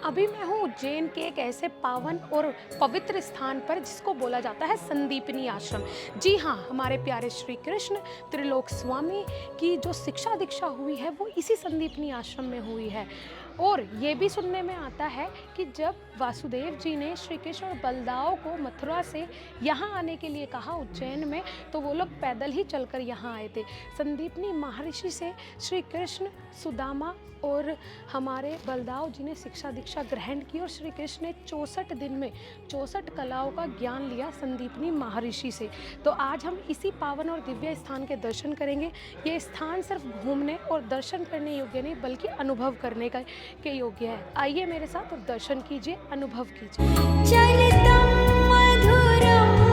अभी मैं हूँ उज्जैन के एक ऐसे पावन और पवित्र स्थान पर जिसको बोला जाता है संदीपनी आश्रम। जी हाँ, हमारे प्यारे श्री कृष्ण त्रिलोक स्वामी की जो शिक्षा दीक्षा हुई है वो इसी संदीपनी आश्रम में हुई है। और ये भी सुनने में आता है कि जब वासुदेव जी ने श्री कृष्ण और बलदाव को मथुरा से यहाँ आने के लिए कहा उज्जैन में, तो वो लोग पैदल ही चलकर यहाँ आए थे। संदीपनी महर्षि से श्री कृष्ण, सुदामा और हमारे बलदाव जी ने शिक्षा दीक्षा ग्रहण की और श्री कृष्ण ने 64 दिन में 64 कलाओं का ज्ञान लिया संदीपनी महर्षि से। तो आज हम इसी पावन और दिव्य स्थान के दर्शन करेंगे। ये स्थान सिर्फ घूमने और दर्शन करने योग्य नहीं बल्कि अनुभव करने के योग्य है। आइए मेरे साथ और दर्शन कीजिए, अनुभव कीजिए। चलितं मधुरं